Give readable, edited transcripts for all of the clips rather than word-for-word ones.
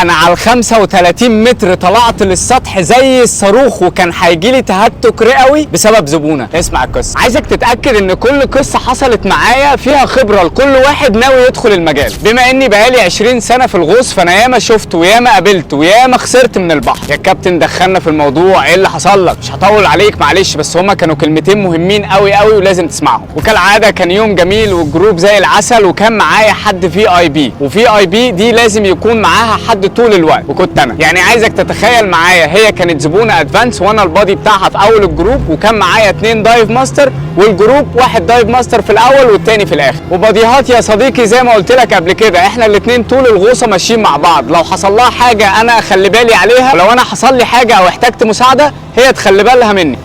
انا على ال 35 متر طلعت للسطح زي الصاروخ، وكان هيجيلي تهتك رئوي بسبب زبونه. اسمع القصه، عايزك تتاكد ان كل قصه حصلت معايا فيها خبره لكل واحد ناوي يدخل المجال. بما اني بقالي 20 سنه في الغوص، فانا ياما شفت وياما قابلت وياما خسرت من البحر. يا كابتن دخلنا في الموضوع، ايه اللي حصل لك؟ مش هطول عليك معلش، بس هما كانوا كلمتين مهمين قوي قوي ولازم تسمعهم. وكالعاده كان يوم جميل والجروب زي العسل، وكان معايا حد في اي بي، وفي اي بي دي لازم يكون معاها حد طول الوقت، وكنت انا. يعني عايزك تتخيل معايا، هي كانت زبونه ادفانس وانا البادي بتاعها في اول الجروب، وكان معايا 2 دايف ماستر، والجروب 1 دايف ماستر في الاول والتاني في الاخر. وباديهات يا صديقي زي ما قلت لك قبل كده، احنا الاثنين طول الغوصه ماشيين مع بعض. لو حصل لها حاجه انا اخلي بالي عليها، ولو انا حصل لي حاجه او احتجت مساعده هي تخلي بالها مني.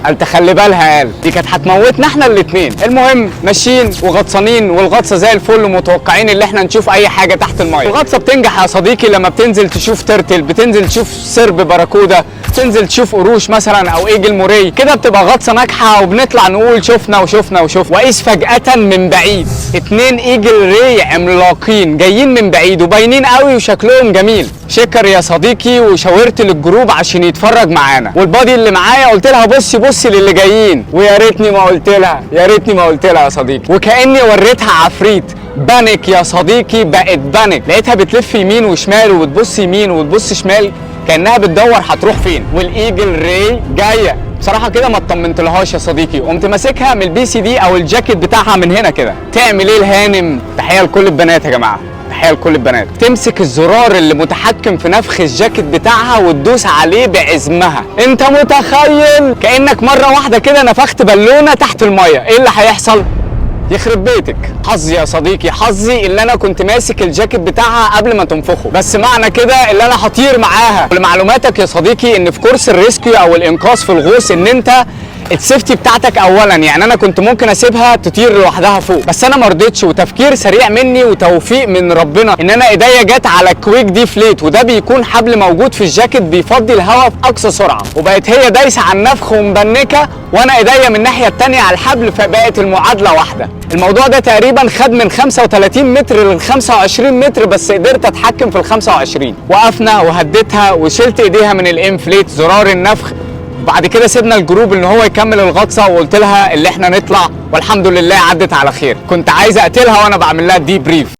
قال تخلي بالها، قال دي كانت هتموتنا احنا الاثنين. المهم ماشيين وغطسانين، والغطسه زي الفل، ومتوقعين ان احنا نشوف اي حاجه تحت الميه. الغطسه بتنجح يا صديقي لما بتنزل تشوف ترتل، بتنزل تشوف سرب باراكودا، تنزل تشوف قروش مثلا او ايجل موري، كده بتبقى غطسه ناجحه، وبنطلع نقول شفنا وشفنا وشفنا. واذ فجاه من بعيد 2 ايجل ري عملاقين جايين من بعيد وباينين قوي وشكلهم جميل. شكر يا صديقي وشاورت للجروب عشان يتفرج معانا، والبادي اللي معايا قلت لها بصي للي جايين، ويا ريتني ما قلت لها، يا ريتني ما قلت لها يا صديقي. وكاني وريتها عفريت. بانك يا صديقي، بقت بانك. لقيتها بتلف يمين وشمال وبتبص يمين وتبص شمال كانها بتدور هتروح فين، والايجل ري جايه. بصراحه كده ما اطمنتلهاش يا صديقي، قمت ماسكها من البي سي دي او الجاكيت بتاعها من هنا كده. تعمل ايه الهانم؟ تحيه لكل البنات يا جماعه، تحيه لكل البنات. تمسك الزرار اللي متحكم في نفخ الجاكيت بتاعها وتدوس عليه بعزمها. انت متخيل كانك مره واحده كده نفخت بالونه تحت الميه، ايه اللي هيحصل؟ يخرب بيتك. حظي يا صديقي، حظي اللي انا كنت ماسك الجاكيت بتاعها قبل ما تنفخه، بس معنى كده اللي انا هطير معاها. ولمعلوماتك يا صديقي ان في كورس الريسكيو او الانقاذ في الغوص ان انت السيفتي بتاعتك اولا. يعني انا كنت ممكن اسيبها تطير لوحدها فوق، بس انا ما رضيتش، وتفكير سريع مني وتوفيق من ربنا ان انا ايديا جت على كويك دي فليت، وده بيكون حبل موجود في الجاكيت بيفضي الهواء في اقصى سرعه، وبقت هي دايسه على النفخ ومبنكه وانا ايديا من الناحيه الثانيه على الحبل، فبقت المعادله واحده. الموضوع ده تقريبا خد من 35 متر ل 25 متر، بس قدرت اتحكم في ال 25. وقفنا وهديتها وشلت ايديها من الانفليت زرار النفخ. بعد كده سيبنا الجروب ان هو يكمل الغطسه، وقلت لها اللي احنا نطلع، والحمد لله عدت على خير. كنت عايز اقتلها وانا بعمل لها دي بريف.